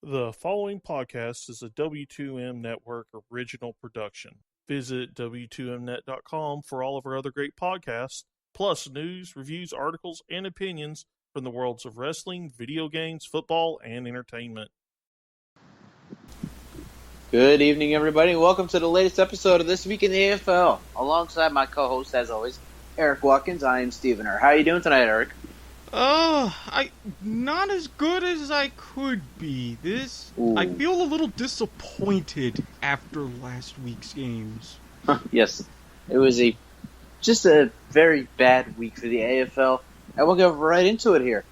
The following podcast is a W2M Network original production. Visit W2Mnet.com for all of our other great podcasts, plus news, reviews, articles, and opinions from the worlds of wrestling, video games, football, and entertainment. Good evening, everybody. Welcome to the latest episode of This Week in the AFL. Alongside my co-host, as always, Eric Watkins. I am Stephen. How are you doing tonight, Eric? I not as good as I could be. I feel a little disappointed after last week's games. Yes, it was just a very bad week for the AFL, and we'll get right into it here.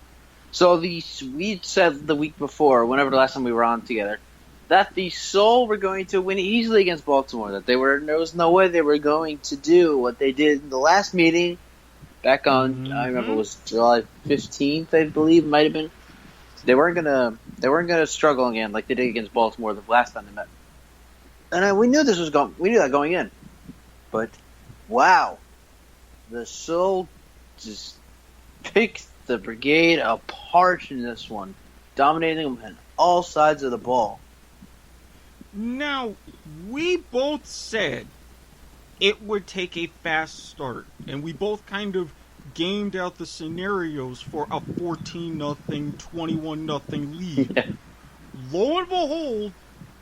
So we said the week before, whenever the last time we were on together, that the Soul were going to win easily against Baltimore. That there was no way they were going to do what they did in the last meeting. Back on, I remember it was July 15th, I believe, it might have been. They weren't gonna struggle again like they did against Baltimore the last time they met. And we knew we knew that going in. But wow, the Soul just picked the Brigade apart in this one, dominating them on all sides of the ball. Now, we both said it would take a fast start, and we both kind of gamed out the scenarios for a 14-0, 21-0 lead. Yeah. Lo and behold,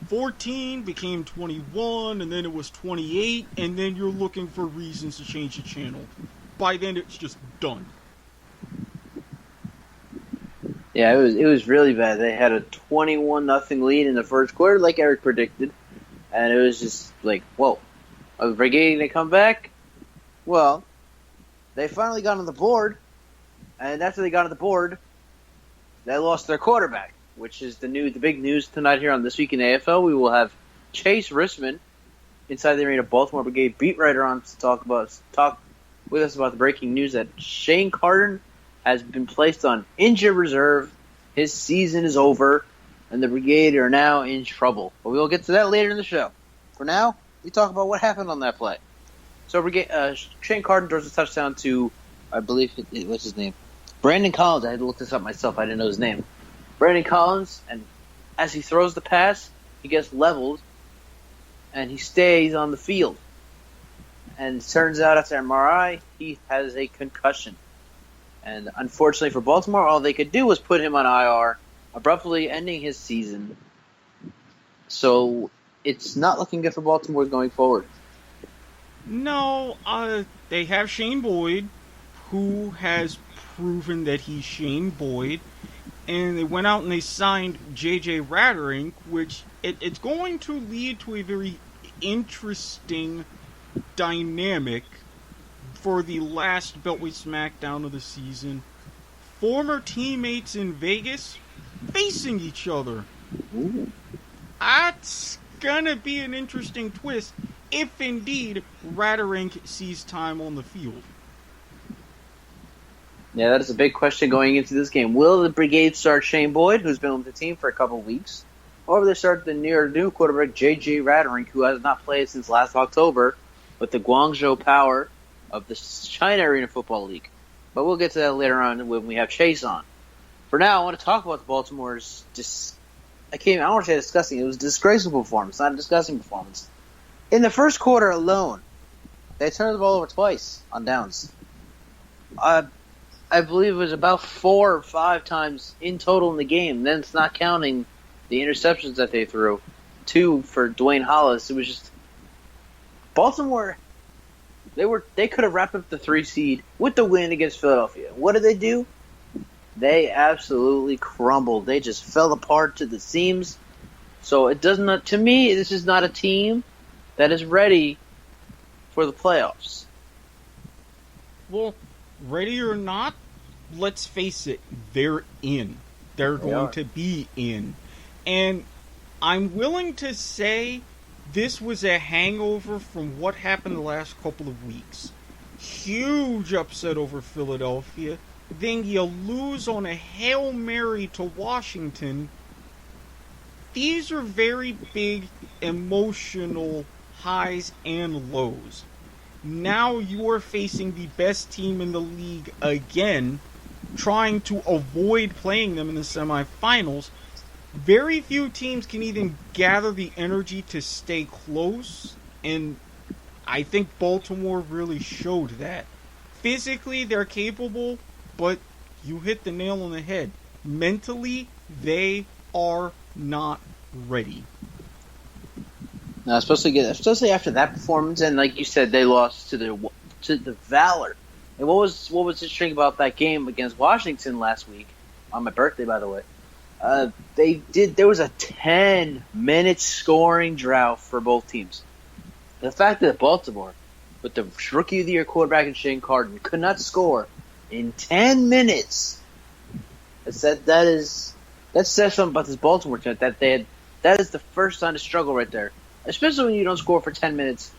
14 became 21, and then it was 28, and then you're looking for reasons to change the channel. By then, it's just done. Yeah, it was really bad. They had a 21-0 lead in the first quarter, like Eric predicted, and it was just like, whoa. Are the Brigade going to come back? Well, they finally got on the board, and after they got on the board, they lost their quarterback, which is the big news tonight here on This Week in AFL. We will have Chase Risman, inside the arena Baltimore Brigade beat writer, on to talk with us about the breaking news that Shane Carden has been placed on injured reserve. His season is over, and the Brigade are now in trouble. But we will get to that later in the show. For now, we talk about what happened on that play. So Shane Carden throws a touchdown to, I believe, what's his name? Brandon Collins. I had to look this up myself. I didn't know his name. Brandon Collins, and as he throws the pass, he gets leveled, and he stays on the field. And it turns out after MRI, he has a concussion. And unfortunately for Baltimore, all they could do was put him on IR, abruptly ending his season. So it's not looking good for Baltimore going forward. No, they have Shane Boyd, who has proven that he's Shane Boyd, and they went out and they signed J.J. Ratterink, which it's going to lead to a very interesting dynamic for the last Beltway SmackDown of the season. Former teammates in Vegas facing each other. Ooh. That's gonna be an interesting twist if indeed Ratterink sees time on the field. Yeah, that is a big question going into this game. Will the Brigade start Shane Boyd, who's been with the team for a couple of weeks, or will they start the new quarterback J.J. Ratterink, who has not played since last October with the Guangzhou Power of the China Arena Football League? But we'll get to that later on when we have Chase on. For now, I want to talk about the Baltimore's I don't want to say disgusting. It was a disgraceful performance, not a disgusting performance. In the first quarter alone, they turned the ball over twice on downs. I believe it was about 4 or 5 times in total in the game. Then it's not counting the interceptions that they threw. 2 for Dwayne Hollis. It was just Baltimore. They could have wrapped up the 3 seed with the win against Philadelphia. What did they do? They absolutely crumbled. They just fell apart to the seams. So to me, this is not a team that is ready for the playoffs. Well, ready or not, let's face it, they're in. They're going to be in. And I'm willing to say this was a hangover from what happened the last couple of weeks. Huge upset over Philadelphia. Then you lose on a Hail Mary to Washington. These are very big emotional highs and lows. Now you're facing the best team in the league again, trying to avoid playing them in the semifinals. very few teams can even gather the energy to stay close, and I think Baltimore really showed that. Physically, they're capable, but you hit the nail on the head. Mentally, they are not ready. No, especially after that performance, and like you said, they lost to the Valor. And what was interesting about that game against Washington last week, on my birthday, by the way? There was a 10-minute scoring drought for both teams. The fact that Baltimore, with the Rookie of the Year quarterback in Shane Carden, could not score in 10 minutes. That says something about this Baltimore team. That is the first sign of struggle right there. Especially when you don't score for 10 minutes.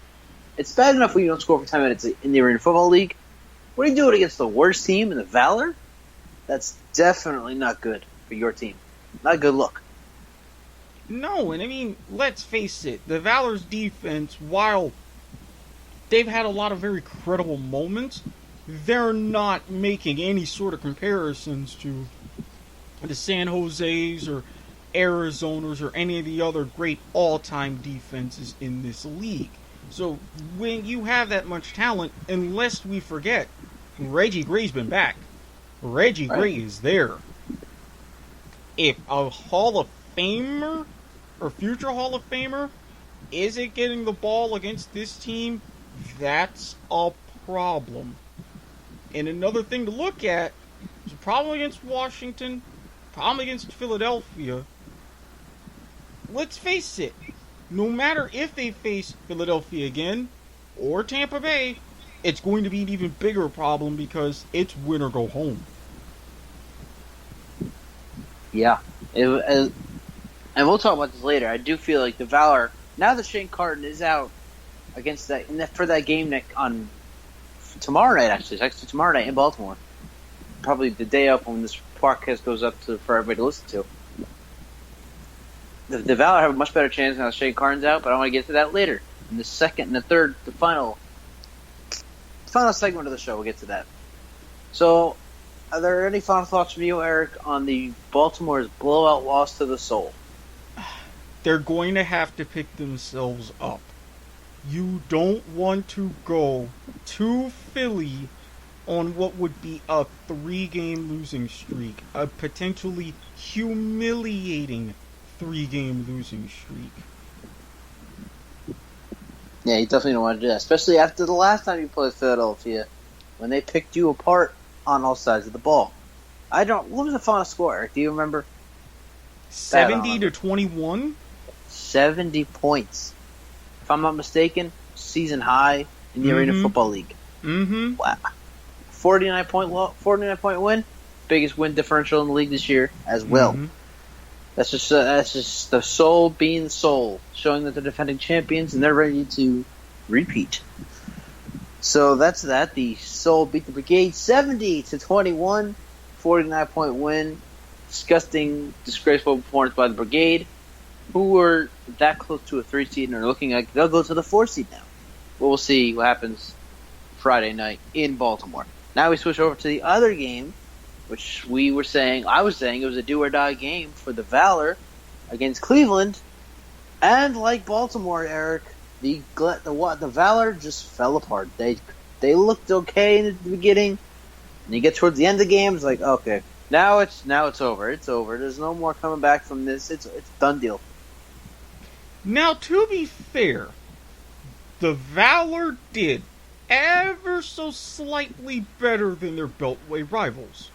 It's bad enough when you don't score for 10 minutes in the Arena Football League. What are you doing against the worst team in the Valor? That's definitely not good for your team. Not a good look. No, and I mean, let's face it. The Valor's defense, while they've had a lot of very credible moments, they're not making any sort of comparisons to the San Jose's or Arizona's or any of the other great all-time defenses in this league. So when you have that much talent, unless we forget, Reggie Gray's been back. Reggie Gray is there. If a Hall of Famer or future Hall of Famer isn't getting the ball against this team, that's a problem. And another thing to look at is a problem against Washington, problem against Philadelphia. Let's face it, no matter if they face Philadelphia again or Tampa Bay, it's going to be an even bigger problem because it's win or go home. Yeah. And we'll talk about this later. I do feel like the Valor, now that Shane Carden is out against for that game on tomorrow night, actually. It's actually tomorrow night in Baltimore. Probably the day up when this podcast goes up for everybody to listen to. The Valor have a much better chance now that Shane Carden's out, but I want to get to that later. In the second and the final segment of the show, we'll get to that. So, are there any final thoughts from you, Eric, on the Baltimore's blowout loss to the Soul? They're going to have to pick themselves up. You don't want to go to Philly on what would be a 3-game losing streak, a potentially humiliating 3-game losing streak. Yeah, you definitely don't want to do that, especially after the last time you played Philadelphia, when they picked you apart on all sides of the ball. What was the final score, Eric? Do you remember? 70-21? 70 points. If I'm not mistaken, season high in the Arena Football League. Mm-hmm. Wow. 49-point win. Biggest win differential in the league this year as well. Mm-hmm. That's just the Soul being Soul, showing that they're defending champions and they're ready to repeat. So that's that. The Soul beat the Brigade 70-21, 49-point win. Disgusting, disgraceful performance by the Brigade, who were that close to a 3 seed and are looking like they'll go to the 4 seed now. But we'll see what happens Friday night in Baltimore. Now we switch over to the other game, which I was saying it was a do-or-die game for the Valor against Cleveland. And like Baltimore, Eric, the Valor just fell apart. They looked okay in the beginning, and you get towards the end of the game, it's like, okay, now it's over. It's over. There's no more coming back from this. It's a done deal. Now, to be fair, the Valor did ever so slightly better than their Beltway rivals.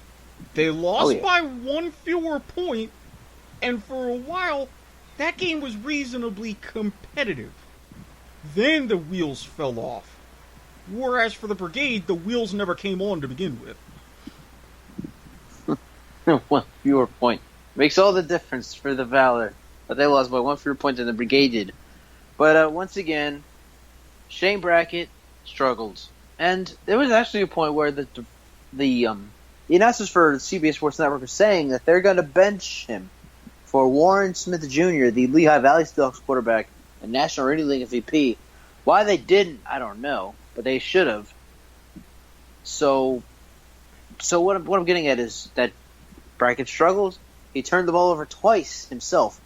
They lost by 1 fewer point, and for a while, that game was reasonably competitive. Then the wheels fell off. Whereas for the Brigade, the wheels never came on to begin with. 1 fewer point. Makes all the difference for the Valor. But they lost by 1 fewer point than the Brigade did. But once again, Shane Brackett struggled. And there was actually a point where the announcers for CBS Sports Network are saying that they're going to bench him for Warren Smith Jr., the Lehigh Valley Steelhawks quarterback and National Arena League MVP. Why they didn't, I don't know, but they should have. So what I'm getting at is that Brackett struggles. he turned the ball over twice himself.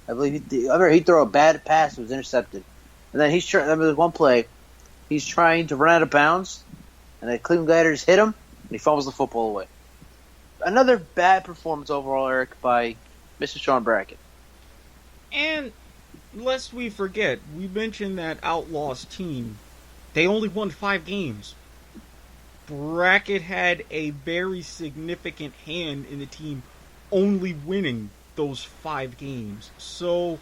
I believe he'd throw a bad pass that was intercepted. And then there was one play, he's trying to run out of bounds, and the Cleveland Gladiators hit him, and he fumbles the football away. Another bad performance overall, Eric, by Mr. Sean Brackett. And lest we forget, we mentioned that Outlaws team. They only won 5 games. Brackett had a very significant hand in the team only winning those 5 games. So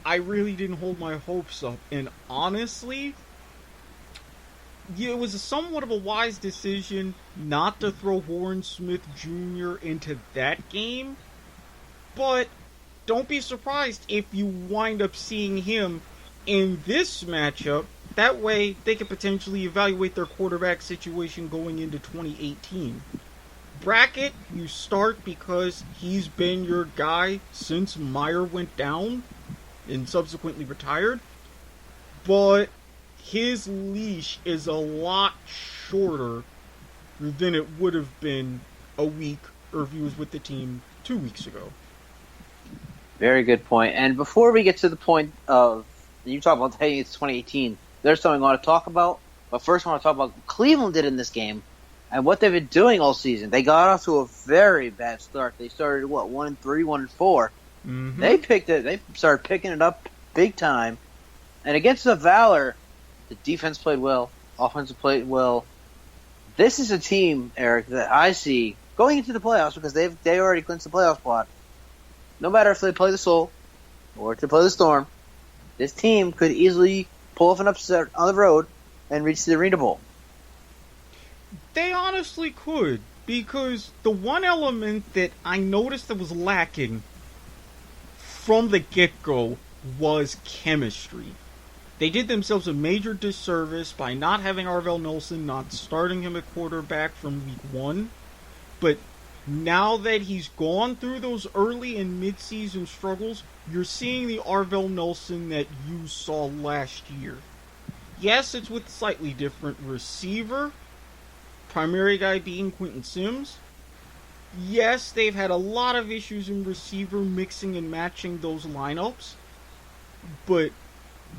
I really didn't hold my hopes up. And honestly, it was somewhat of a wise decision not to throw Warren Smith Jr. into that game. But don't be surprised if you wind up seeing him in this matchup. That way, they could potentially evaluate their quarterback situation going into 2018. Brackett, you start because he's been your guy since Meyer went down and subsequently retired. But his leash is a lot shorter than it would have been a week or if he was with the team 2 weeks ago. Very good point. And before we get to the point of, you talk about heading into 2018, there's something I want to talk about. But first I want to talk about what Cleveland did in this game and what they've been doing all season. They got off to a very bad start. They started, 1-3, 1-4. Mm-hmm. They started picking it up big time. And against the Valor, the defense played well, offense played well. This is a team, Eric, that I see going into the playoffs because they already clinched the playoff spot. No matter if they play the Soul or if they play the Storm, this team could easily pull off an upset on the road and reach the Arena Bowl. They honestly could, because the one element that I noticed that was lacking from the get-go was chemistry. They did themselves a major disservice by not having Arvell Nelson, not starting him at quarterback from week 1. But now that he's gone through those early and mid-season struggles, you're seeing the Arvell Nelson that you saw last year. Yes, it's with a slightly different receiver, primary guy being Quentin Sims. Yes, they've had a lot of issues in receiver mixing and matching those lineups, but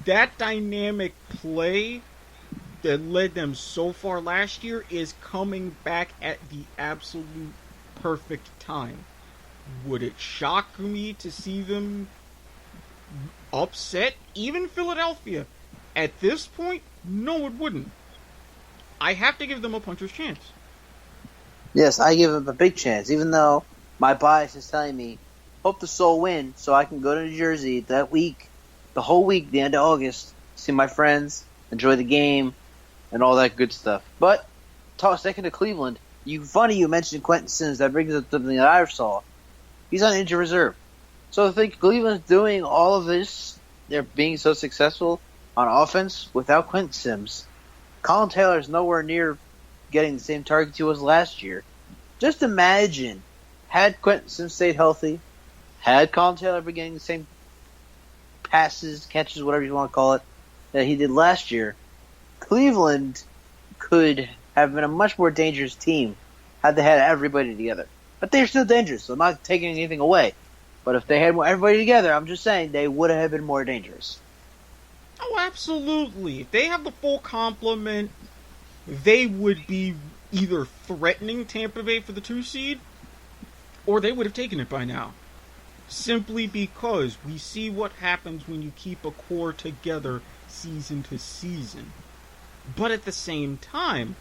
that dynamic play that led them so far last year is coming back at the absolute perfect time. Would it shock me to see them upset even Philadelphia? At this point, no, it wouldn't. I have to give them a puncher's chance. Yes, I give them a big chance, even though my bias is telling me, hope the Soul win so I can go to New Jersey that week, the whole week, the end of August, see my friends, enjoy the game, and all that good stuff. But, second to Cleveland, you mentioned Quentin Sims. That brings up something that I saw. He's on injured reserve. So I think Cleveland's doing all of this. They're being so successful on offense without Quentin Sims. Colin Taylor's nowhere near getting the same targets he was last year. Just imagine, had Quentin Sims stayed healthy, had Colin Taylor been getting the same passes, catches, whatever you want to call it, that he did last year, Cleveland could have been a much more dangerous team had they had everybody together. But they're still dangerous, so I'm not taking anything away. But if they had everybody together, I'm just saying they would have been more dangerous. Oh, absolutely. If they have the full complement, they would be either threatening Tampa Bay for the 2 seed, or they would have taken it by now. Simply because we see what happens when you keep a core together season to season. But at the same time,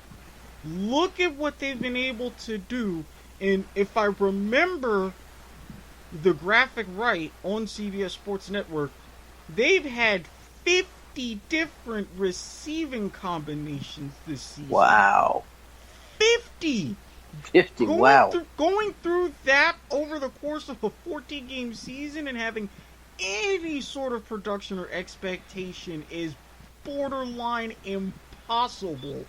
look at what they've been able to do. And if I remember the graphic right on CBS Sports Network, they've had 50 different receiving combinations this season. Wow. 50! 50, wow. Going through that over the course of a 14-game season and having any sort of production or expectation is borderline impossible.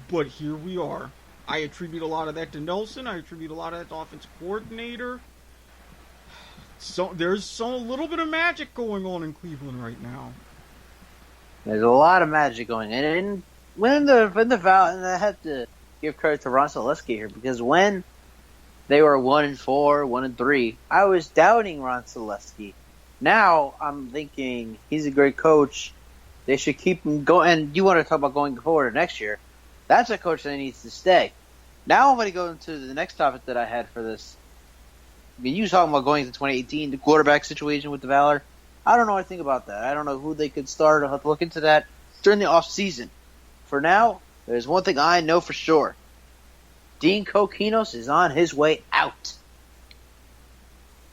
But here we are. I attribute a lot of that to Nelson. I attribute a lot of that to offensive coordinator. So there's a little bit of magic going on in Cleveland right now. There's a lot of magic going on. And when the Val, and I have to give credit to Ron Selesky here, because when they were 1-4, 1-3. I was doubting Ron Selesky. Now I'm thinking he's a great coach. They should keep him going. And you want to talk about going forward next year? That's a coach that needs to stay. Now I'm going to go into the next topic that I had for this. I mean, you were talking about going into 2018, the quarterback situation with the Valor. I don't know anything about that. I don't know who they could start. I'll have to look into that during the off season. For now, there's one thing I know for sure. Dean Kokinos is on his way out.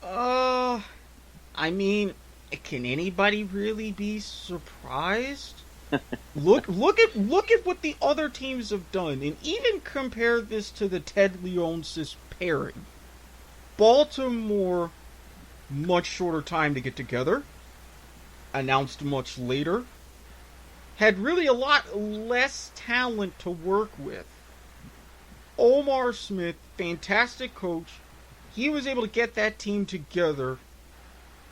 I mean, can anybody really be surprised? Look at what the other teams have done, and even compare this to the Ted Leonsis pairing. Baltimore, much shorter time to get together, announced much later, had really a lot less talent to work with. Omar Smith, fantastic coach. He was able to get that team together,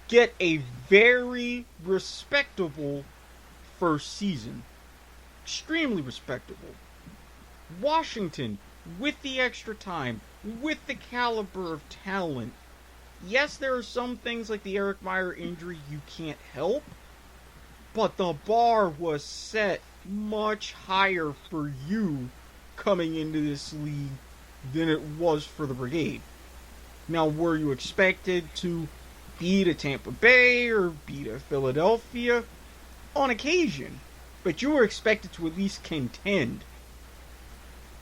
get a very respectable first season. Extremely respectable. Washington, with the extra time, with the caliber of talent. Yes, there are some things like the Eric Meyer injury you can't help, but the bar was set much higher for you coming into this league than it was for the Brigade. Now, were you expected to beat a Tampa Bay or beat a Philadelphia? On occasion. But you were expected to at least contend.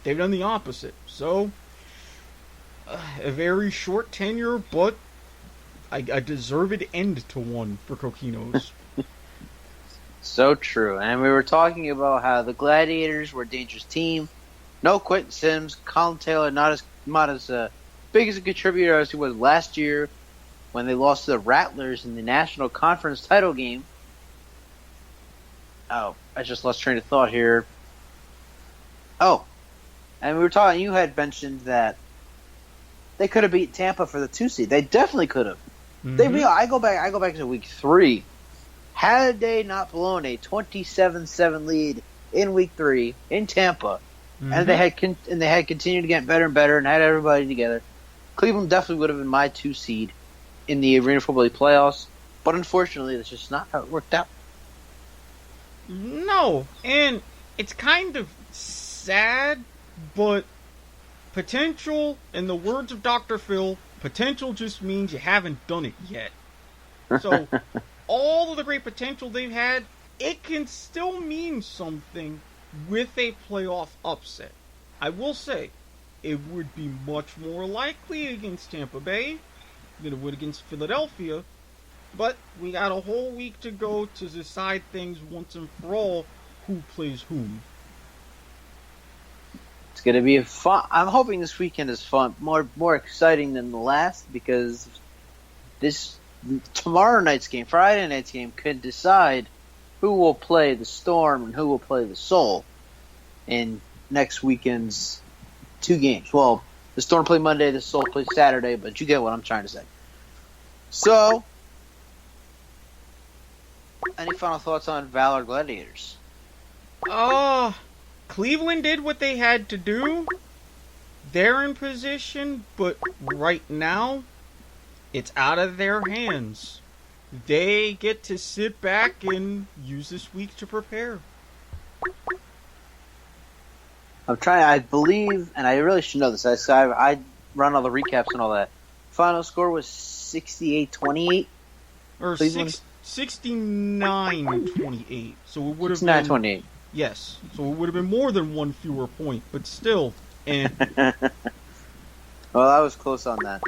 They've done the opposite. So, a very short tenure, but a deserved end to one for Kokinos. So true. And we were talking about how the Gladiators were a dangerous team. No Quentin Sims, Colin Taylor not as big as a contributor as he was last year when they lost to the Rattlers in the National Conference title game. Oh, I just lost train of thought here. Oh, and we were talking. You had mentioned that they could have beat Tampa for the 2 seed. They definitely could have. Mm-hmm. I go back to week 3. Had they not blown a 27-7 lead in week 3 in Tampa, and they had continued to get better and better and had everybody together, Cleveland definitely would have been my 2 seed in the Arena Football League playoffs. But unfortunately, that's just not how it worked out. No, and it's kind of sad, but potential, in the words of Dr. Phil, potential just means you haven't done it yet. So, all of the great potential they've had, it can still mean something with a playoff upset. I will say, it would be much more likely against Tampa Bay than it would against Philadelphia. But we got a whole week to go to decide things once and for all, who plays whom. It's going to be fun. I'm hoping this weekend is fun, more exciting than the last, because this tomorrow night's game, Friday night's game, could decide who will play the Storm and who will play the Soul in next weekend's 2 games. Well, the Storm play Monday, the Soul play Saturday, but you get what I'm trying to say. So, any final thoughts on Valor Gladiators? Cleveland did what they had to do. They're in position, but right now, it's out of their hands. They get to sit back and use this week to prepare. I believe, and I really should know this, I run all the recaps and all that. Final score was 68-28. Or 69-28. So it would have been 69-28. Yes. So it would have been more than one fewer point, but still. Well, I was close on that.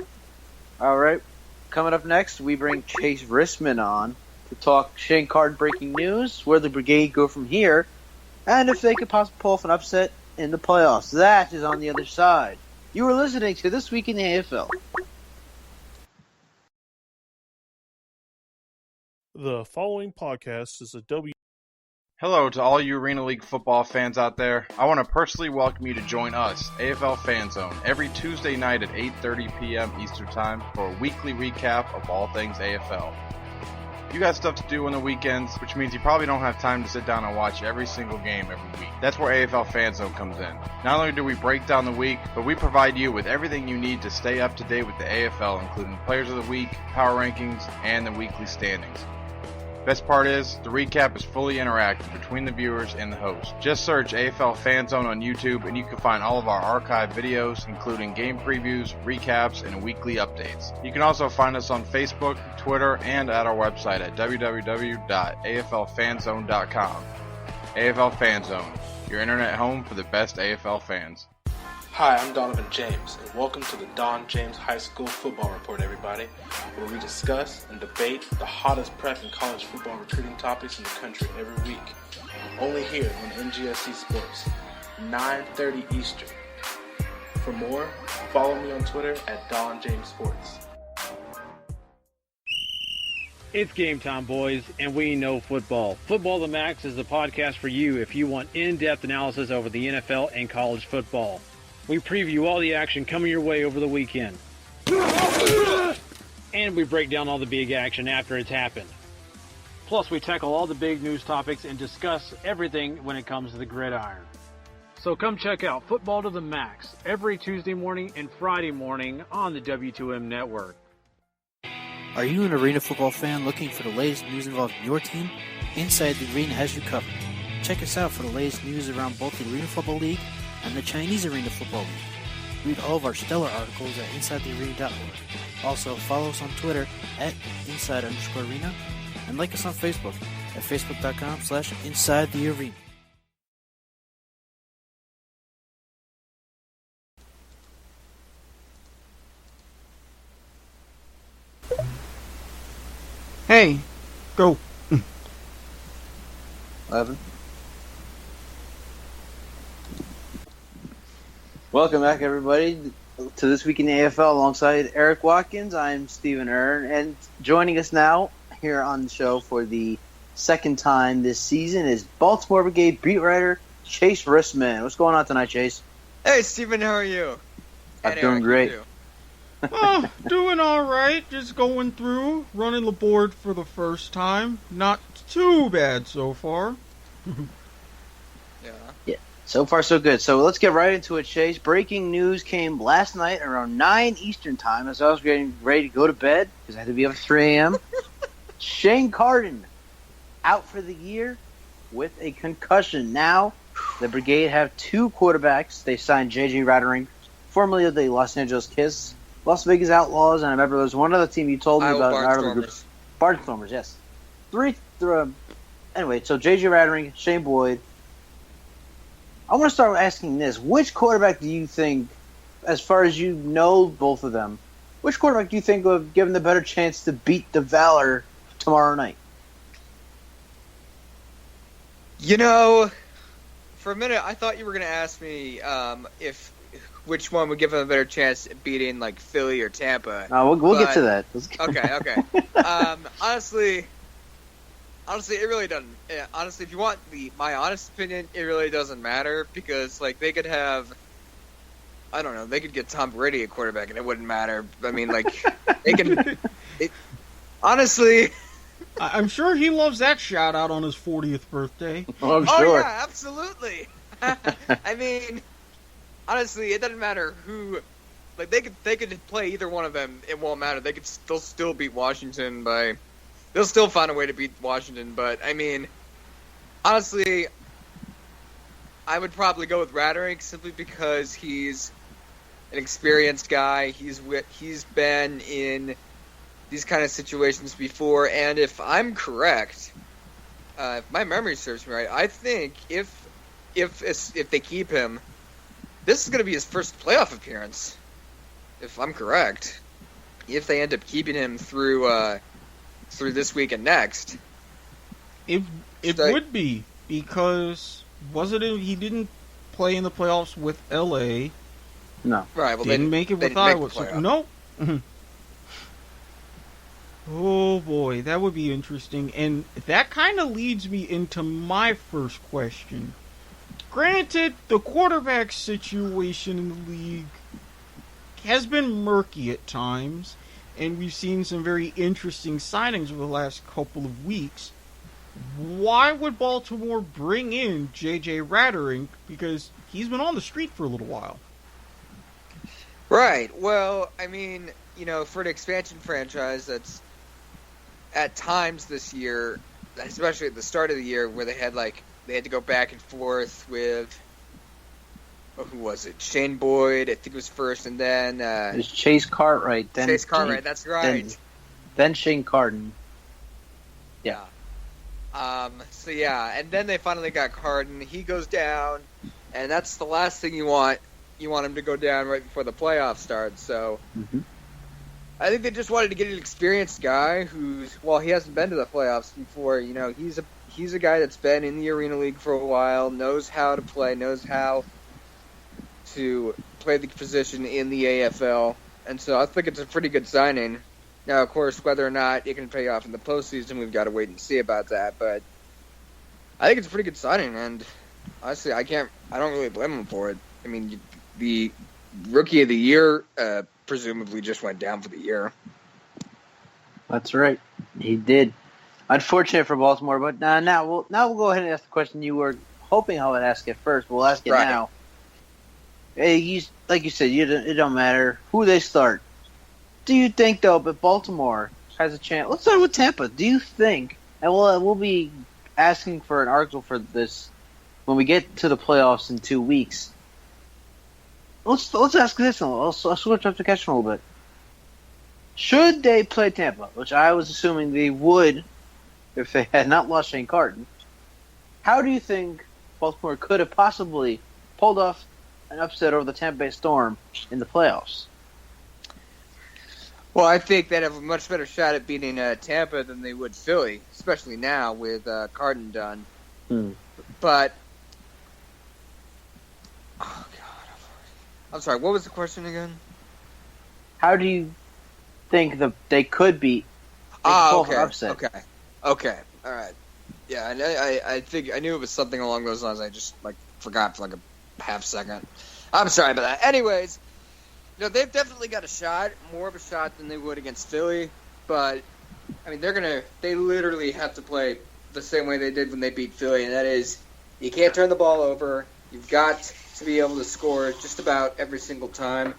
All right. Coming up next, we bring Chase Risman on to talk Shane Carden breaking news, where the Brigade go from here, and if they could possibly pull off an upset in the playoffs. That is on the other side. You are listening to This Week in the AFL. The following podcast is a Hello to all you Arena League football fans out there. I want to personally welcome you to join us, AFL Fan Zone, every Tuesday night at 8:30 p.m. Eastern Time for a weekly recap of all things AFL. You got stuff to do on the weekends, which means you probably don't have time to sit down and watch every single game every week. That's where AFL Fan Zone comes in. Not only do we break down the week, but we provide you with everything you need to stay up to date with the AFL, including Players of the Week, Power Rankings, and the weekly standings. Best part is, the recap is fully interactive between the viewers and the host. Just search AFL Fan Zone on YouTube and you can find all of our archived videos, including game previews, recaps, and weekly updates. You can also find us on Facebook, Twitter, and at our website at www.aflfanzone.com. AFL Fan Zone, your internet home for the best AFL fans. Hi, I'm Donovan James, and welcome to the Don James High School Football Report, everybody, where we discuss and debate the hottest prep and college football recruiting topics in the country every week. Only here on NGSC Sports, 9:30 Eastern. For more, follow me on Twitter at Don James Sports. It's game time, boys, and we know football. Football the Max is the podcast for you if you want in-depth analysis over the NFL and college football. We preview all the action coming your way over the weekend. And we break down all the big action after it's happened. Plus, we tackle all the big news topics and discuss everything when it comes to the gridiron. So come check out Football to the Max every Tuesday morning and Friday morning on the W2M network. Are you an arena football fan looking for the latest news involving your team? Inside the Arena has you covered. Check us out for the latest news around both the Arena Football League and the Chinese Arena Football League. Read all of our stellar articles at InsideTheArena.org. Also, follow us on Twitter at Inside_Arena and like us on Facebook at Facebook.com/InsideTheArena. Hey, go. 11. Welcome back, everybody, to This Week in the AFL alongside Eric Watkins. I'm Stephen Earn, and joining us now here on the show for the second time this season is Baltimore Brigade beat writer Chase Risman. What's going on tonight, Chase? Hey, Stephen, how are you? I'm doing great. Oh, doing all right. Just going through, running the board for the first time. Not too bad so far. Yeah, so far so good. So let's get right into it, Chase. Breaking news came last night around 9 Eastern time as I was getting ready to go to bed because I had to be up at 3 a.m. Shane Carden out for the year with a concussion. Now, the Brigade have two quarterbacks. They signed J.J. Rattering, formerly of the Los Angeles Kiss, Las Vegas Outlaws, and I remember there was one other team you told me about. Barnstormers. Barnstormers, yes. Anyway, so J.J. Rattering, Shane Boyd. I want to start asking this. Which quarterback do you think, as far as you know both of them, which quarterback do you think would have given the better chance to beat the Valor tomorrow night? You know, for a minute, I thought you were going to ask me which one would give them a better chance at beating, like, Philly or Tampa. We'll get to that. Okay. Honestly, it really doesn't. Honestly, if you want my honest opinion, it really doesn't matter because, like, they could have, I don't know, they could get Tom Brady at quarterback and it wouldn't matter. I mean, like, they can. Honestly, I'm sure he loves that shout out on his 40th birthday. Oh, I'm oh sure. yeah, absolutely. I mean, honestly, it doesn't matter who. Like, they could play either one of them. It won't matter. They'll still beat Washington by. They'll still find a way to beat Washington, but I mean, honestly, I would probably go with Rattering simply because he's an experienced guy. He's been in these kind of situations before, and if I'm correct, if my memory serves me right, I think if they keep him, this is going to be his first playoff appearance. If I'm correct, if they end up keeping him through this week and next. It would be, because he didn't play in the playoffs with LA. No. Right, well, didn't make it with Iowa. No. Oh boy, that would be interesting. And that kind of leads me into my first question. Granted, the quarterback situation in the league has been murky at times. and we've seen some very interesting signings over the last couple of weeks. Why would Baltimore bring in J.J. Ratterink? Because he's been on the street for a little while. Right. Well, I mean, for an expansion franchise that's at times this year, especially at the start of the year, where they had to go back and forth with who was it? Shane Boyd, I think it was first, and then it was Chase Cartwright. Then Chase Cartwright, that's right. Then Shane Carden. Yeah. So yeah, and then they finally got Carden. He goes down, and that's the last thing you want. You want him to go down right before the playoffs start. So I think they just wanted to get an experienced guy he hasn't been to the playoffs before. He's a guy that's been in the Arena League for a while, knows how to play, knows how to play the position in the AFL, and so I think it's a pretty good signing. Now, of course, whether or not it can pay off in the postseason, we've got to wait and see about that. But I think it's a pretty good signing, and honestly, I don't really blame him for it. I mean, the Rookie of the Year presumably just went down for the year. That's right, he did. Unfortunate for Baltimore, but now we'll go ahead and ask the question you were hoping I would ask it first. We'll ask it now. Hey, like you said, it don't matter who they start. Do you think, though, that Baltimore has a chance? Let's start with Tampa. Do you think, and we'll be asking for an article for this when we get to the playoffs in 2 weeks. Let's ask this one. I'll switch up the question a little bit. Should they play Tampa, which I was assuming they would if they had not lost Shane Carden, how do you think Baltimore could have possibly pulled off an upset over the Tampa Bay Storm in the playoffs? Well, I think they'd have a much better shot at beating Tampa than they would Philly, especially now with Carden done. But, oh God, I'm sorry. What was the question again? How do you think that they could beat? Okay. Upset? Okay. All right. Yeah, and I think I knew it was something along those lines. I just forgot for a half second. I'm sorry about that. Anyways, they've definitely got a shot, more of a shot than they would against Philly. But I mean, they literally have to play the same way they did when they beat Philly, and that is, you can't turn the ball over. You've got to be able to score just about every single time,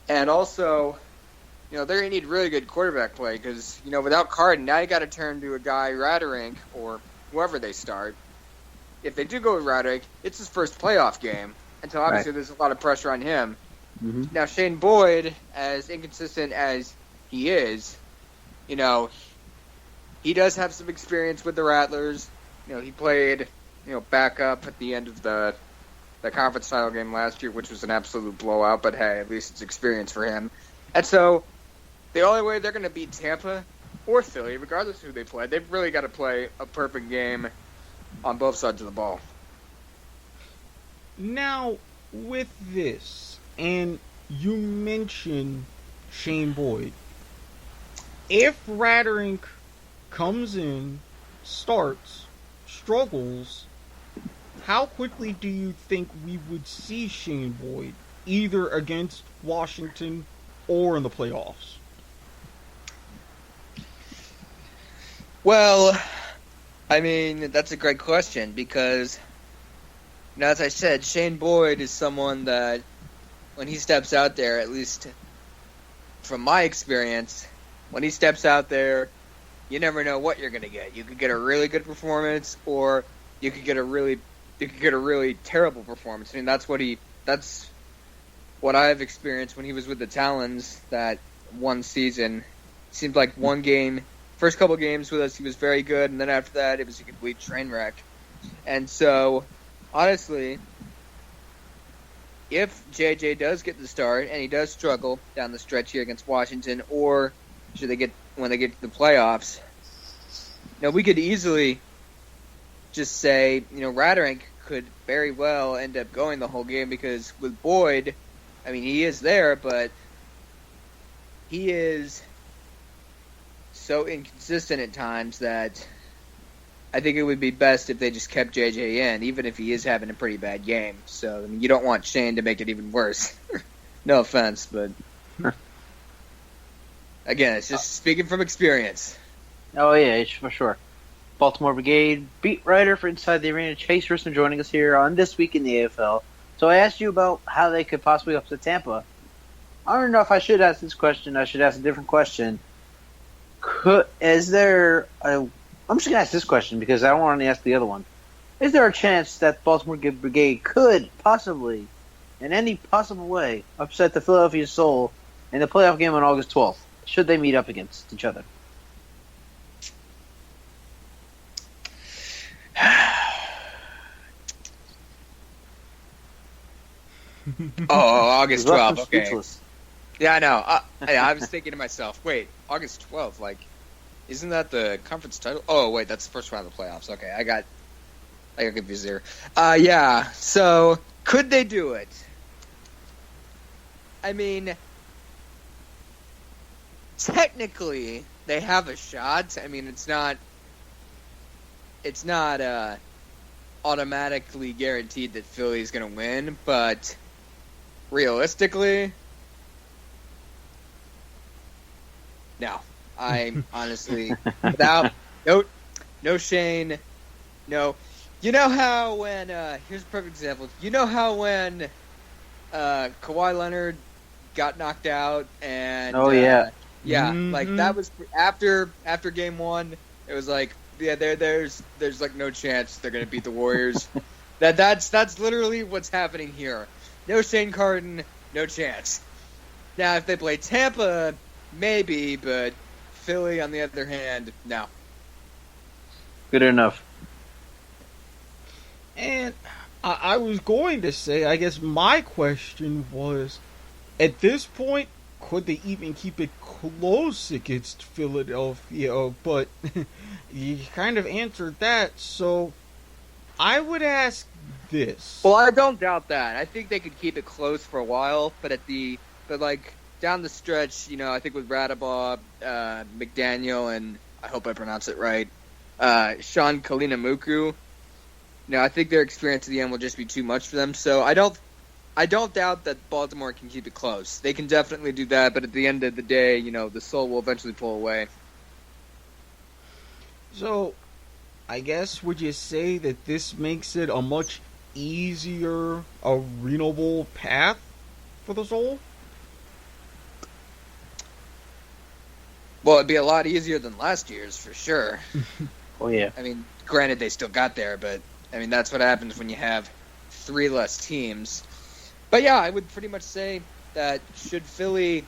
and also, they're going to need really good quarterback play because, without Carden, now you got to turn to a guy, Ratterink, or whoever they start. If they do go with Ratterink, it's his first playoff game, and so obviously there's a lot of pressure on him. Now, Shane Boyd, as inconsistent as he is, he does have some experience with the Rattlers. He played, backup at the end of the conference title game last year, which was an absolute blowout, but hey, at least it's experience for him. And so, the only way they're going to beat Tampa or Philly, regardless of who they play, they've really got to play a perfect game on both sides of the ball. Now, with this, and you mentioned Shane Boyd, if Ratterink comes in, starts, struggles, how quickly do you think we would see Shane Boyd, either against Washington or in the playoffs? Well, I mean, that's a great question because, as I said, Shane Boyd is someone that when he steps out there, at least from my experience, when he steps out there, you never know what you're going to get. You could get a really good performance, or you could get a really terrible performance. I mean, that's what I've experienced when he was with the Talons that one season. It seemed like one game, first couple games with us, he was very good, and then after that, it was a complete train wreck. And so, honestly, if JJ does get the start and he does struggle down the stretch here against Washington, or when they get to the playoffs, we could easily just say, Ratterink could very well end up going the whole game because with Boyd, I mean, he is there, but he is so inconsistent at times that I think it would be best if they just kept JJ in, even if he is having a pretty bad game. So, I mean, you don't want Shane to make it even worse. No offense, but... Again, it's just speaking from experience. Oh, yeah, for sure. Baltimore Brigade beat writer for Inside the Arena, Chase Risman, joining us here on This Week in the AFL. So I asked you about how they could possibly upset Tampa. I don't know if I should ask this question. I should ask a different question. I'm just going to ask this question because I don't want to ask the other one. Is there a chance that Baltimore Brigade could possibly, in any possible way, upset the Philadelphia Soul in the playoff game on August 12th, should they meet up against each other? August 12th. Okay. Speechless. Yeah, I know. I was thinking to myself, wait, August 12th, like, isn't that the conference title? Oh, wait, that's the first round of the playoffs. Okay, I got confused there. Yeah, so could they do it? I mean, technically, they have a shot. I mean, it's not automatically guaranteed that Philly's going to win, but realistically, no. I'm honestly no Shane, no. You know how when here's a perfect example. You know how when Kawhi Leonard got knocked out and like that was after game 1. It was like there's like no chance they're gonna beat the Warriors. That's literally what's happening here. No Shane Carden, no chance. Now if they play Tampa, maybe, but Philly on the other hand, no. Good enough. And I was going to say, I guess my question was, at this point, could they even keep it close against Philadelphia? But you kind of answered that, so I would ask this. Well, I don't doubt that. I think they could keep it close for a while, but like down the stretch, you know, I think with Radabaugh, McDaniel, and I hope I pronounce it right, Sean Kalinamuku, you know, I think their experience at the end will just be too much for them. So I don't doubt that Baltimore can keep it close. They can definitely do that, but at the end of the day, you know, the Soul will eventually pull away. So, I guess, would you say that this makes it a much easier, arenable path for the Soul? Well, it'd be a lot easier than last year's, for sure. Oh, yeah. I mean, granted, they still got there, but, I mean, that's what happens when you have 3 less teams. But, yeah, I would pretty much say that should Philly...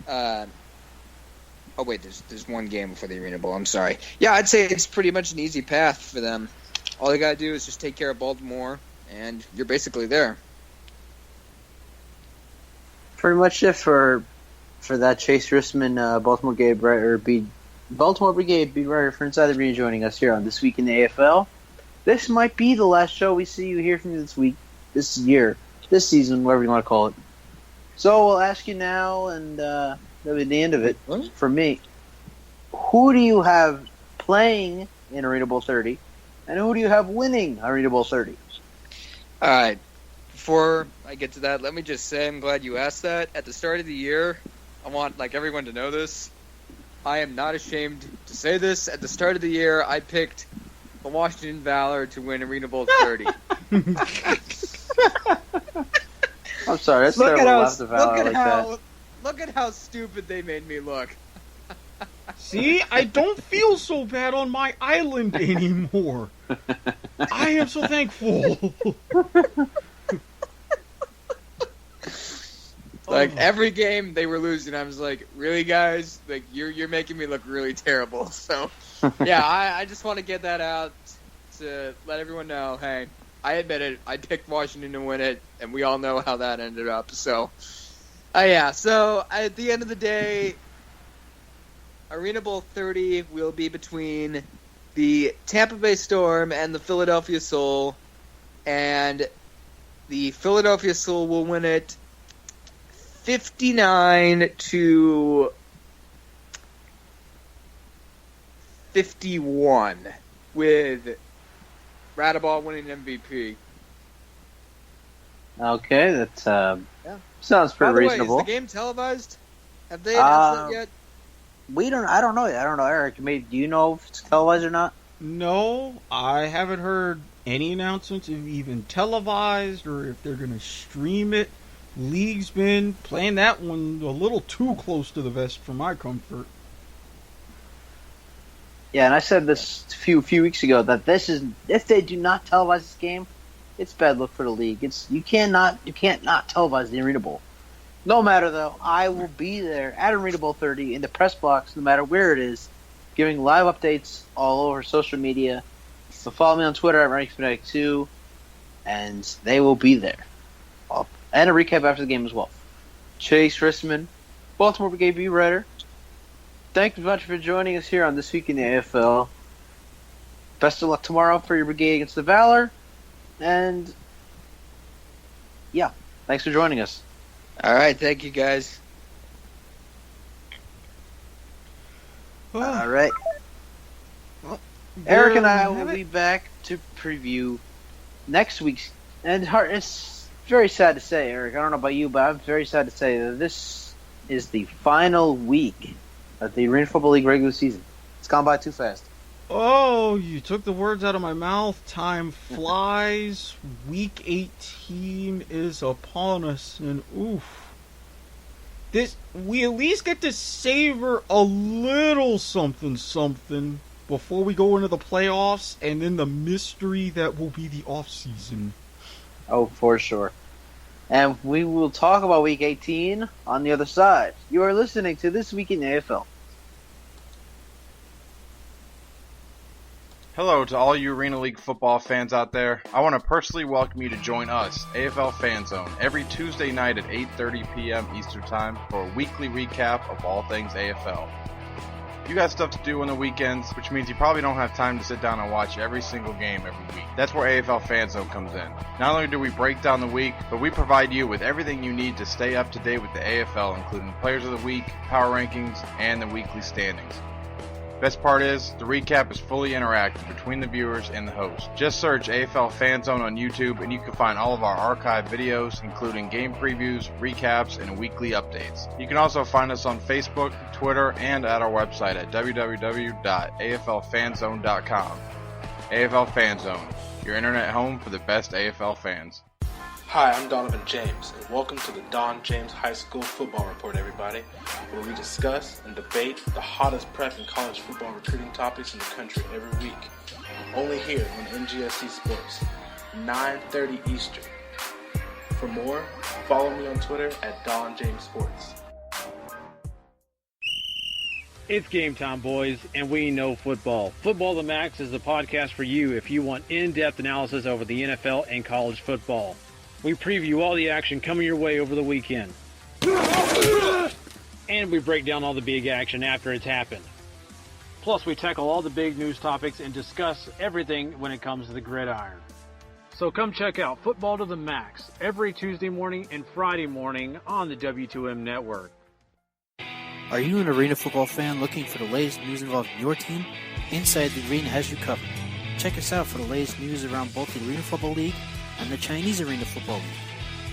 oh, wait, there's one game before the Arena Bowl. I'm sorry. Yeah, I'd say it's pretty much an easy path for them. All they got to do is just take care of Baltimore, and you're basically there. Pretty much it for that. Chase Risman, Baltimore Brigade beat writer for Inside the Arena, joining us here on This Week in the AFL. This might be the last show we see you hear from you this week, this year, this season, whatever you want to call it. So we'll ask you now, and that'll be the end of it for me. Who do you have playing in Arena Bowl 30, and who do you have winning Arena Bowl 30? All right. Before I get to that, let me just say I'm glad you asked that. At the start of the year, I want everyone to know this. I am not ashamed to say this. At the start of the year, I picked the Washington Valor to win Arena Bowl 30. I'm sorry, that's terrible to laugh the Valor like that. Look at how stupid they made me look. See, I don't feel so bad on my island anymore. I am so thankful. Every game they were losing, I was like, really, guys? Like, you're making me look really terrible. So, yeah, I just want to get that out to let everyone know, hey, I admit it. I picked Washington to win it, and we all know how that ended up. So, yeah. So, at the end of the day, Arena Bowl 30 will be between the Tampa Bay Storm and the Philadelphia Soul, and the Philadelphia Soul will win it 59-51 with Radabaugh winning MVP. Okay, that sounds pretty reasonable. Is the game televised? Have they announced that yet? I don't know yet. I don't know, Eric. Maybe, do you know if it's televised or not? No, I haven't heard any announcements of even televised or if they're going to stream it. League's been playing that one a little too close to the vest for my comfort. Yeah, and I said this a few weeks ago that this is, if they do not televise this game, it's bad look for the league. You can't not televise the Arena Bowl. No matter though, I will be there at Arena Bowl 30 in the press box, no matter where it is, giving live updates all over social media. So follow me on Twitter at RankFanatic2, and they will be there. And a recap after the game as well. Chase Risman, Baltimore Brigade beat writer. Thank you much for joining us here on This Week in the AFL. Best of luck tomorrow for your Brigade against the Valor. And, yeah, thanks for joining us. All right, thank you guys. All right. Well, Eric and I will be back to preview next week's. And it's very sad to say, Eric, I don't know about you, but I'm very sad to say that this is the final week of the Arena Football League regular season. It's gone by too fast. Oh, you took the words out of my mouth. Time flies. Week 18 is upon us, and oof. We at least get to savor a little something before we go into the playoffs, and then the mystery that will be the off season. Oh, for sure. And we will talk about Week 18 on the other side. You are listening to This Week in the AFL. Hello to all you Arena League football fans out there. I want to personally welcome you to join us, AFL Fan Zone, every Tuesday night at 8:30 p.m. Eastern Time for a weekly recap of all things AFL. You got stuff to do on the weekends, which means you probably don't have time to sit down and watch every single game every week. That's where AFL Fan Zone comes in. Not only do we break down the week, but we provide you with everything you need to stay up to date with the AFL, including Players of the Week, Power Rankings, and the weekly standings. Best part is, the recap is fully interactive between the viewers and the host. Just search AFL Fan Zone on YouTube and you can find all of our archived videos, including game previews, recaps, and weekly updates. You can also find us on Facebook, Twitter, and at our website at www.aflfanzone.com. AFL Fan Zone, your internet home for the best AFL fans. Hi, I'm Donovan James, and welcome to the Don James High School Football Report, everybody, where we discuss and debate the hottest prep and college football recruiting topics in the country every week. Only here on NGSC Sports, 9:30 Eastern. For more, follow me on Twitter at Don James Sports. It's game time, boys, and we know football. Football to the Max is the podcast for you if you want in-depth analysis over the NFL and college football. We preview all the action coming your way over the weekend. And we break down all the big action after it's happened. Plus, we tackle all the big news topics and discuss everything when it comes to the gridiron. So come check out Football to the Max every Tuesday morning and Friday morning on the W2M network. Are you an Arena Football fan looking for the latest news involving your team? Inside the Arena has you covered. Check us out for the latest news around both the Arena Football League and the Chinese Arena Football League.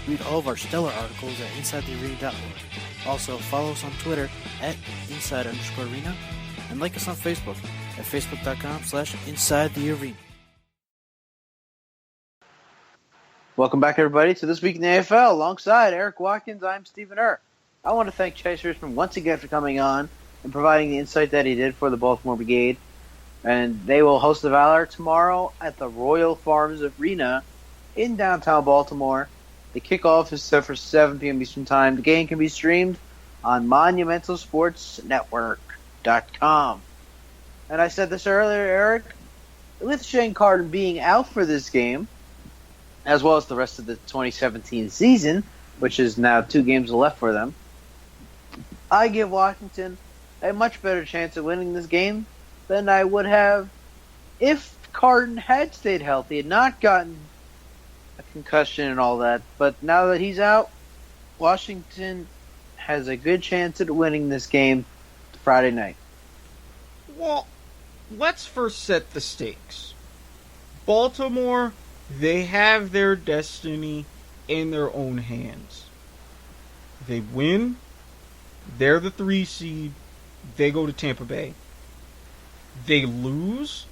Read all of our stellar articles at InsideTheArena.org. Also, follow us on Twitter at Inside_Arena and like us on Facebook at Facebook.com/InsideTheArena. Welcome back, everybody, to This Week in the AFL. Alongside Eric Watkins, I'm Stephen Err. I want to thank Chase Risman once again for coming on and providing the insight that he did for the Baltimore Brigade. And they will host the Valor tomorrow at the Royal Farms Arena in downtown Baltimore. The kickoff is set for 7 p.m. Eastern Time. The game can be streamed on monumentalsportsnetwork.com. And I said this earlier, Eric, with Shane Carden being out for this game, as well as the rest of the 2017 season, which is now 2 games left for them, I give Washington a much better chance of winning this game than I would have if Carden had stayed healthy and not gotten a concussion and all that. But now that he's out, Washington has a good chance at winning this game Friday night. Well, let's first set the stakes. Baltimore, they have their destiny in their own hands. They win, They're the 3 seed. They go to Tampa Bay. They lose.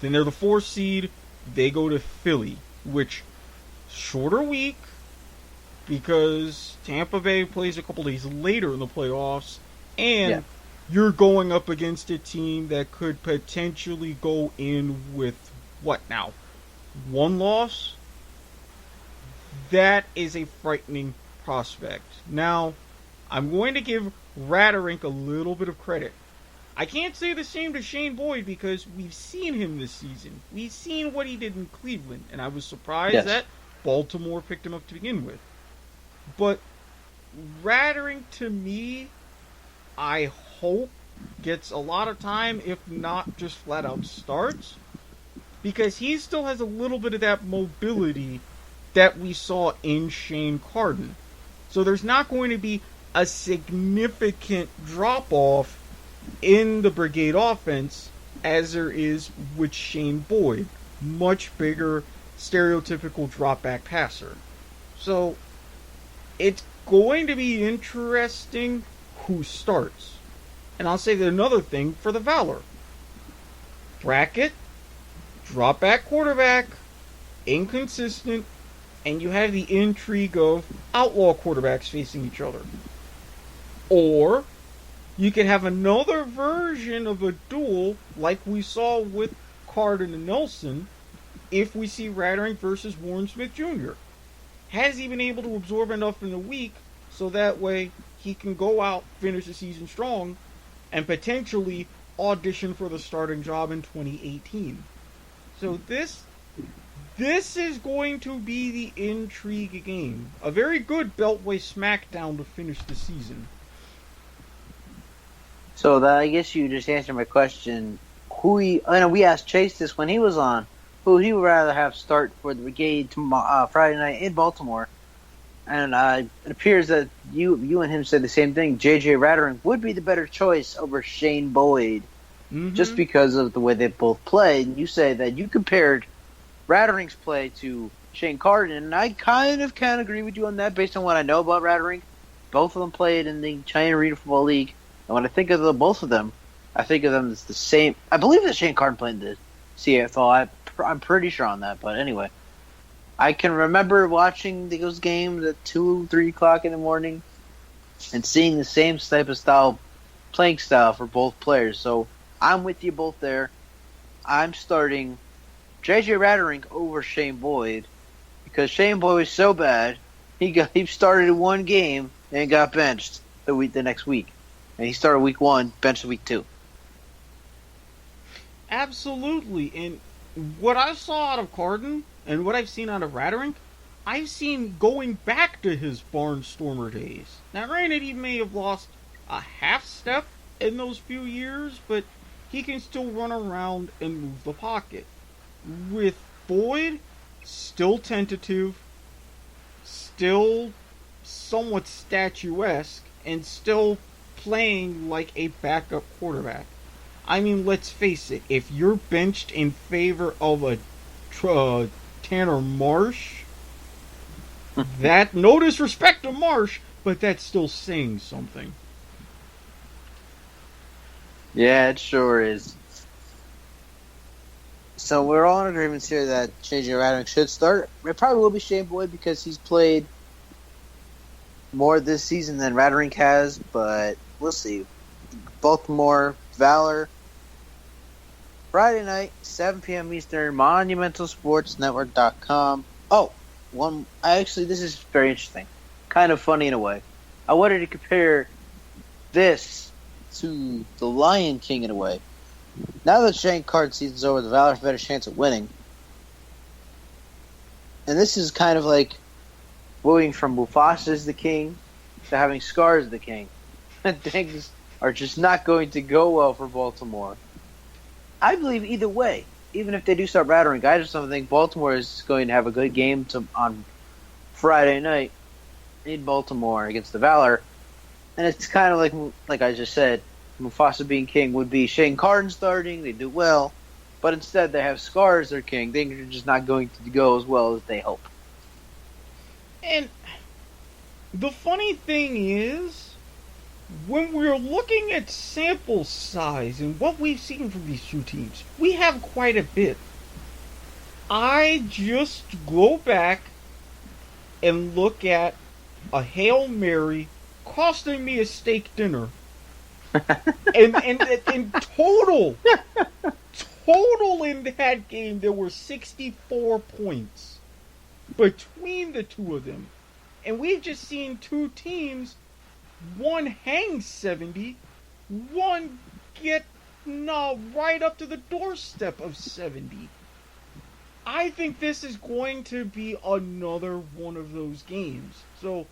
Then they're the 4 seed. They go to Philly, which shorter week because Tampa Bay plays a couple days later in the playoffs, and you're going up against a team that could potentially go in with what now? 1 loss? That is a frightening prospect. Now, I'm going to give Raderink a little bit of credit. I can't say the same to Shane Boyd because we've seen him this season. We've seen what he did in Cleveland, and I was surprised that Baltimore picked him up to begin with. But Raderink, to me, I hope gets a lot of time, if not just flat out starts, because he still has a little bit of that mobility that we saw in Shane Carden. So there's not going to be a significant drop-off in the Brigade offense as there is with Shane Boyd. Much bigger, stereotypical drop-back passer. So it's going to be interesting who starts. And I'll say that another thing for the Valor. Bracket, drop-back quarterback, inconsistent, and you have the intrigue of outlaw quarterbacks facing each other. Or you can have another version of a duel like we saw with Carden and Nelson if we see Raderink versus Warren Smith Jr. Has he been able to absorb enough in a week so that way he can go out, finish the season strong, and potentially audition for the starting job in 2018? So this is going to be the intrigue game. A very good Beltway smackdown to finish the season. So I guess you just answered my question. I know we asked Chase this when he was on. Who he would rather have start for the Brigade tomorrow, Friday night in Baltimore. And it appears that you and him said the same thing. J.J. Raderink would be the better choice over Shane Boyd. Just because of the way they both played. And you say that you compared Raderink's play to Shane Carden, and I kind of can agree with you on that based on what I know about Raderink. Both of them played in the China Arena Football League, and when I think of both of them, I think of them as the same. I believe that Shane Carden played in the CFL. I'm pretty sure on that, but anyway. I can remember watching those games at 2, 3 o'clock in the morning and seeing the same type of playing style for both players. So I'm with you both there. I'm starting J.J. Raderink over Shane Boyd because Shane Boyd was so bad. He started in 1 game and got benched the next week, and he started week 1, benched week 2. Absolutely, and what I saw out of Carden and what I've seen out of Raderink, I've seen going back to his Barnstormer days. Now, granted, he may have lost a half step in those few years, but he can still run around and move the pocket. With Boyd, still tentative, still somewhat statuesque, and still playing like a backup quarterback. I mean, let's face it, if you're benched in favor of a Tanner Marsh, that, no disrespect to Marsh, but that's still saying something. Yeah, it sure is. So we're all in agreement here that J.J. Raderink should start. It probably will be Shane Boyd because he's played more this season than Raderink has, but we'll see. Baltimore, Valor, Friday night, 7 p.m. Eastern, MonumentalSportsNetwork.com. This is very interesting. Kind of funny in a way. I wanted to compare this to the Lion King in a way. Now that Shane Carden season's over, the Valor have a better chance of winning. And this is kind of like moving from Mufasa as the king to having Scar as the king. Things are just not going to go well for Baltimore. I believe either way, even if they do start Raderink, I just don't think Baltimore is going to have a good game on Friday night in Baltimore against the Valor. And it's kind of like I just said, Mufasa being king would be Shane Carden starting, they do well, but instead they have Scar as their king. Things are just not going to go as well as they hope. And the funny thing is, when we're looking at sample size and what we've seen from these two teams, we have quite a bit. I just go back and look at a Hail Mary costing me a steak dinner. and in total in that game, there were 64 points between the two of them. And we've just seen two teams, one hang 70, one get right up to the doorstep of 70. I think this is going to be another one of those games. So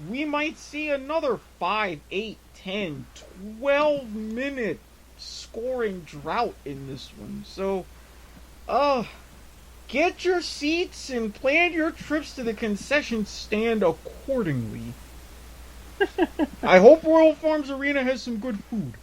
we might see another 5, 8, 10, 12-minute scoring drought in this one. So, get your seats and plan your trips to the concession stand accordingly. I hope Royal Farms Arena has some good food.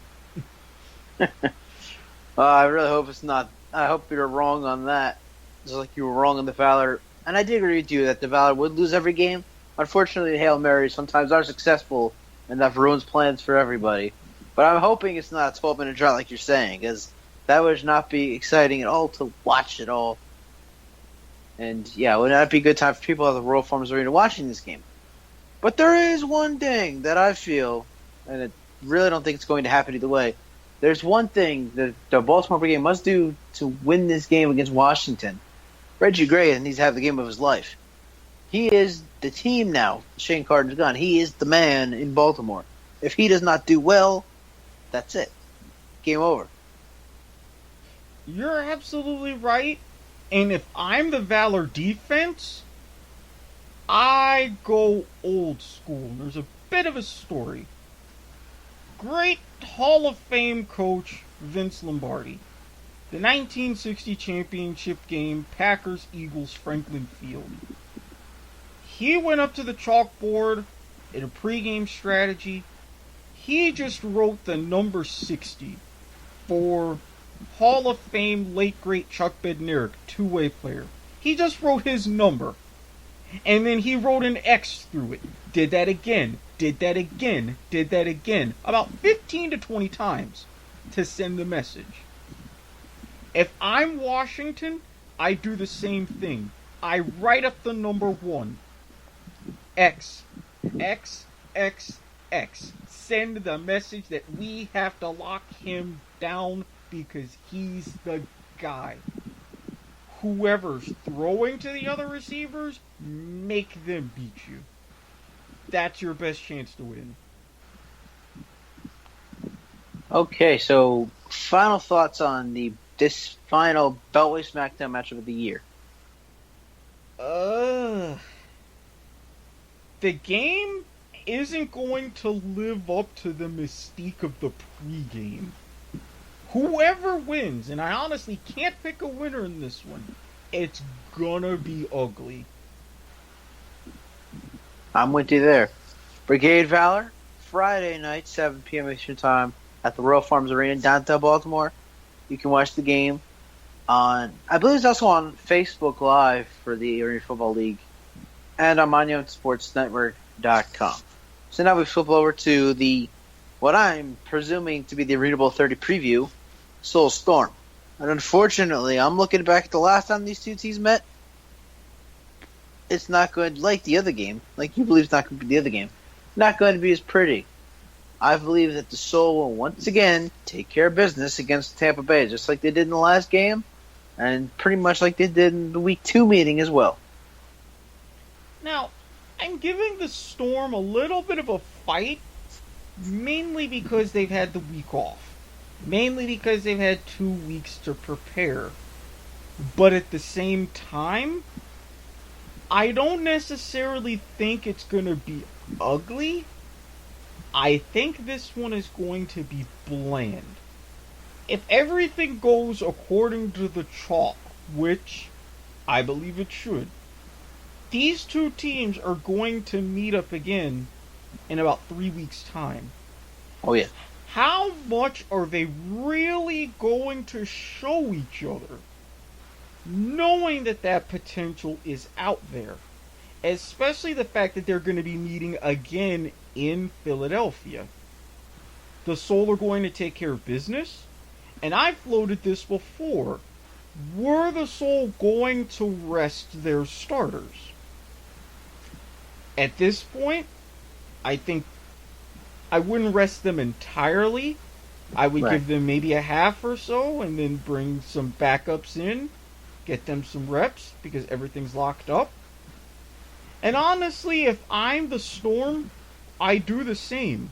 I really hope it's not. I hope you're wrong on that. Just like you were wrong on the Valor. And I did agree with you that the Valor would lose every game. Unfortunately, the Hail Marys sometimes are successful, and that ruins plans for everybody. But I'm hoping it's not a 12-minute drought like you're saying, because that would not be exciting at all to watch at all. And, yeah, it would not be a good time for people at the Royal Farms Arena watching this game. But there is one thing that I feel, and I really don't think it's going to happen either way. There's one thing that the Baltimore Brigade must do to win this game against Washington. Reggie Gray needs to have the game of his life. He is the team now. Shane Carden's gone. He is the man in Baltimore. If he does not do well, that's it. Game over. You're absolutely right. And if I'm the Valor defense, I go old school. There's a bit of a story. Great Hall of Fame coach Vince Lombardi. The 1960 championship game, Packers-Eagles, Franklin Field. He went up to the chalkboard in a pregame strategy. He just wrote the number 60 for Hall of Fame late great Chuck Bednarik, two-way player. He just wrote his number. And then he wrote an X through it. Did that again. Did that again. Did that again. About 15 to 20 times to send the message. If I'm Washington, I do the same thing. I write up the number 1. X. X. X. X. Send the message that we have to lock him down because he's the guy. Whoever's throwing to the other receivers, make them beat you. That's your best chance to win. Okay, so final thoughts on this final Beltway SmackDown matchup of the year. The game isn't going to live up to the mystique of the pregame. Whoever wins, and I honestly can't pick a winner in this one, it's gonna be ugly. I'm with you there. Brigade Valor, Friday night, 7 p.m. Eastern Time at the Royal Farms Arena in downtown Baltimore. You can watch the game on, I believe it's also on Facebook Live for the Arena Football League and on MonumentSportsNetwork.com. So now we flip over to what I'm presuming to be the Arena Bowl 30 preview, Soul Storm. And unfortunately, I'm looking back at the last time these two teams met. It's not good like the other game. Like you believe it's not going to be the other game. Not going to be as pretty. I believe that the Soul will once again take care of business against Tampa Bay, just like they did in the last game, and pretty much like they did in the Week 2 meeting as well. Now, I'm giving the Storm a little bit of a fight, mainly because they've had the week off. Mainly because they've had 2 weeks to prepare. But at the same time, I don't necessarily think it's going to be ugly. I think this one is going to be bland. If everything goes according to the chalk, which I believe it should, these two teams are going to meet up again in about 3 weeks' time. Oh, yeah. How much are they really going to show each other, knowing that potential is out there? Especially the fact that they're going to be meeting again in Philadelphia. the Soul are going to take care of business. And I floated this before. Were the Soul going to rest their starters? At this point, I think I wouldn't rest them entirely. I would give them maybe a half or so and then bring some backups in, get them some reps because everything's locked up. And honestly, if I'm the Storm, I do the same.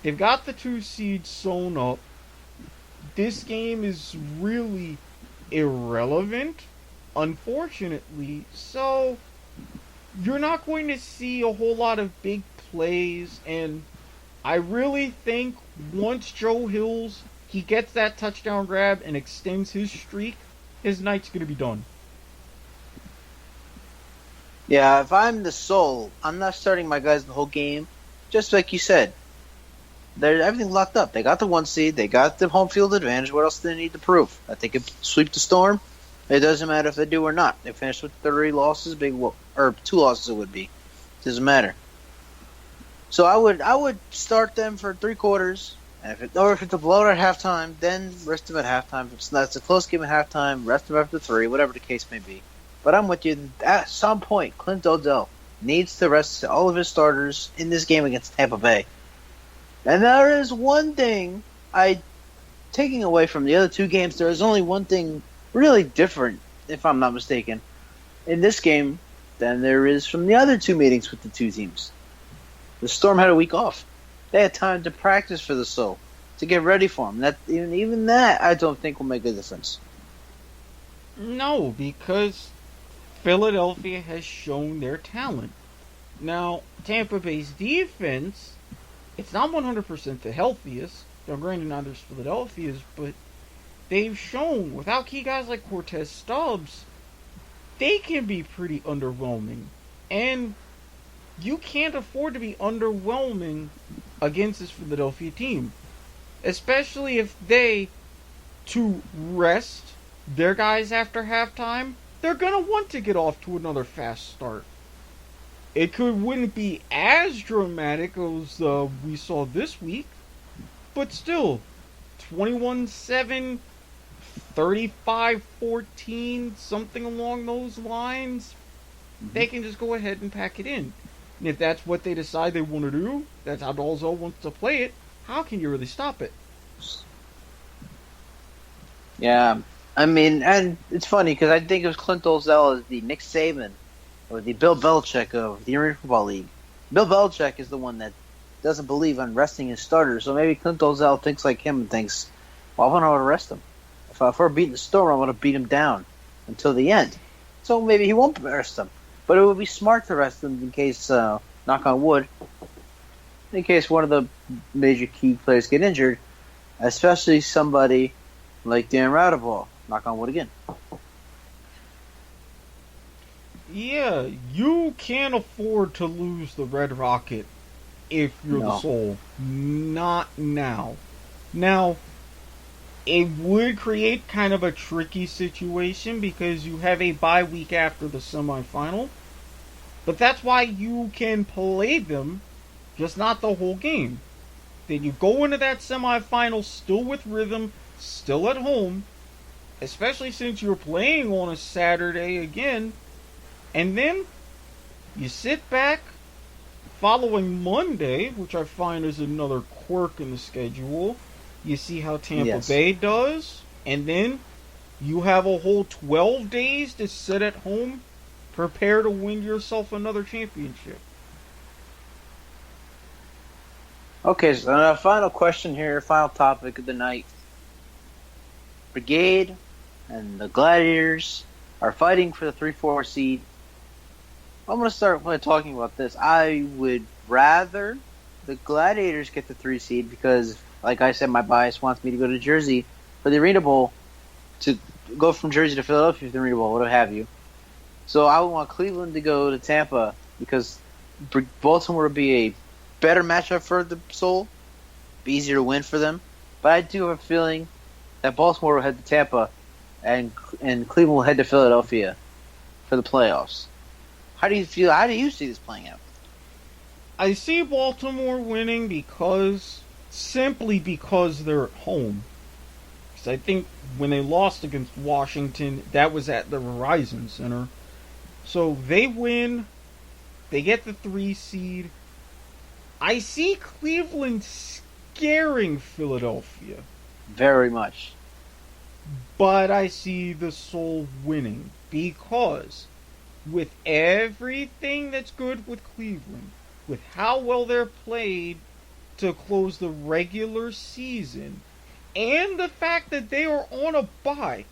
They've got the 2 seeds sewn up. This game is really irrelevant, unfortunately. So, you're not going to see a whole lot of big plays, and I really think once Joe Hills, he gets that touchdown grab and extends his streak, his night's going to be done. Yeah, if I'm the Soul, I'm not starting my guys the whole game. Just like you said, everything's locked up. They got the 1 seed. They got the home field advantage. What else do they need to prove? That they could sweep the Storm? It doesn't matter if they do or not. They finished with 3 losses, or 2 losses it would be. Doesn't matter. So I would start them for 3 quarters, and if it's a blowout at halftime, then rest them at halftime. If it's a close game at halftime, rest them after 3, whatever the case may be. But I'm with you. At some point, Clint Odell needs to rest all of his starters in this game against Tampa Bay. And there is one thing taking away from the other 2 games, there is only one thing really different, if I'm not mistaken, in this game than there is from the other 2 meetings with the 2 teams. The Storm had a week off. They had time to practice for the Soul, to get ready for them. Even that, I don't think will make a difference. No, because Philadelphia has shown their talent. Now, Tampa Bay's defense, it's not 100% the healthiest. Now, granted, neither is Philadelphia's, but they've shown, without key guys like Cortez Stubbs, they can be pretty underwhelming. And you can't afford to be underwhelming against this Philadelphia team. Especially if they, to rest their guys after halftime, they're going to want to get off to another fast start. It wouldn't be as dramatic as we saw this week, but still, 21-7, 35-14, something along those lines, they can just go ahead and pack it in. And if that's what they decide they want to do, that's how Dalzell wants to play it, how can you really stop it? Yeah, I mean, and it's funny because I think of Clint Dalzell as the Nick Saban or the Bill Belichick of the Arena Football League. Bill Belichick is the one that doesn't believe on resting his starters, so maybe Clint Dalzell thinks like him and thinks, well, I want to rest him. If we're beating the Storm, I want to beat him down until the end. So maybe he won't rest him. But it would be smart to rest him in case, knock on wood, in case one of the major key players get injured, especially somebody like Dan Radaball. Knock on wood again. Yeah, you can't afford to lose the Red Rocket if you're the Soul. Not now. Now, it would create kind of a tricky situation because you have a bye week after the semifinal. But that's why you can play them, just not the whole game. Then you go into that semifinal still with rhythm, still at home, especially since you're playing on a Saturday again. And then you sit back following Monday, which I find is another quirk in the schedule. You see how Tampa Bay does, and then you have a whole 12 days to sit at home, prepare to win yourself another championship. Okay, so our final question here, final topic of the night. Brigade and the Gladiators are fighting for the 3-4 seed. I'm going to start by talking about this. I would rather the Gladiators get the 3 seed because, like I said, my bias wants me to go to Jersey for the Arena Bowl, to go from Jersey to Philadelphia for the Arena Bowl, whatever have you. So I would want Cleveland to go to Tampa because Baltimore would be a better matchup for the Soul, be easier to win for them. But I do have a feeling that Baltimore will head to Tampa and Cleveland will head to Philadelphia for the playoffs. How do you feel? How do you see this playing out? I see Baltimore winning because simply because they're at home. Because I think when they lost against Washington, that was at the Verizon Center. So they win. They get the 3 seed. I see Cleveland scaring Philadelphia. Very much. But I see the Soul winning. Because with everything that's good with Cleveland, with how well they're played to close the regular season, and the fact that they are on a bye,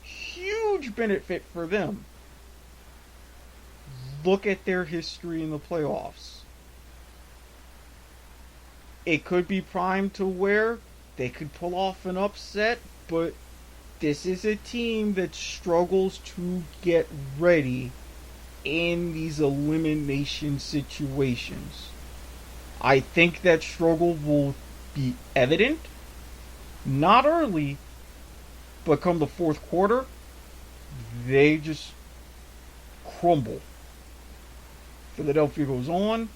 huge benefit for them. Look at their history in the playoffs. It could be primed to where they could pull off an upset, but this is a team that struggles to get ready in these elimination situations. I think that struggle will be evident, not early, but come the fourth quarter, they just crumble. Philadelphia goes on.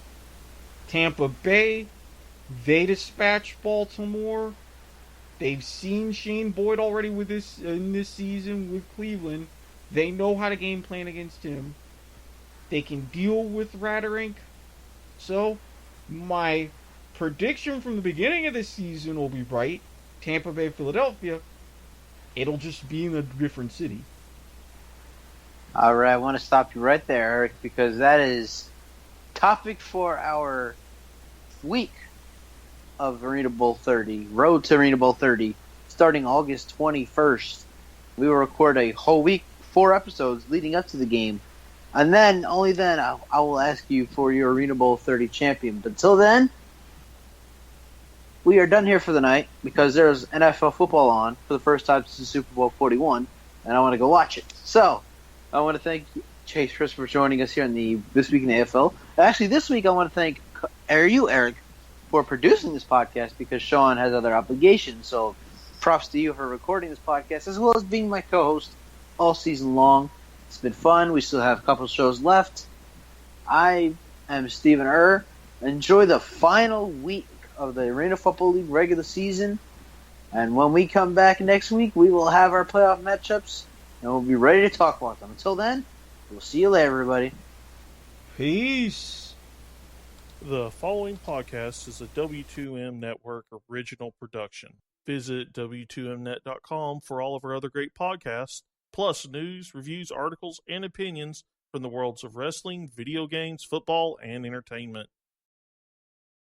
Tampa Bay, they dispatch Baltimore. They've seen Shane Boyd already with this in this season with Cleveland. They know how to game plan against him. They can deal with Radderink. So, my prediction from the beginning of this season will be right. Tampa Bay, Philadelphia. It'll just be in a different city. All right, I want to stop you right there, Eric, because that is topic for our week of Arena Bowl 30, Road to Arena Bowl 30, starting August 21st. We will record a whole week, 4 episodes leading up to the game, and then, only then, I will ask you for your Arena Bowl 30 champion. But until then, we are done here for the night because there's NFL football on for the first time since Super Bowl 41, and I want to go watch it. So, I want to thank Chase Chris for joining us here in This Week in the AFL. Actually, this week I want to thank Eric, for producing this podcast because Sean has other obligations. So props to you for recording this podcast as well as being my co-host all season long. It's been fun. We still have a couple shows left. I am Stephen Enjoy the final week of the Arena Football League regular season. And when we come back next week, we will have our playoff matchups and we'll be ready to talk about them. Until then, we'll see you later, everybody. Peace. The following podcast is a W2M Network original production. Visit W2Mnet.com for all of our other great podcasts, plus news, reviews, articles, and opinions from the worlds of wrestling, video games, football, and entertainment.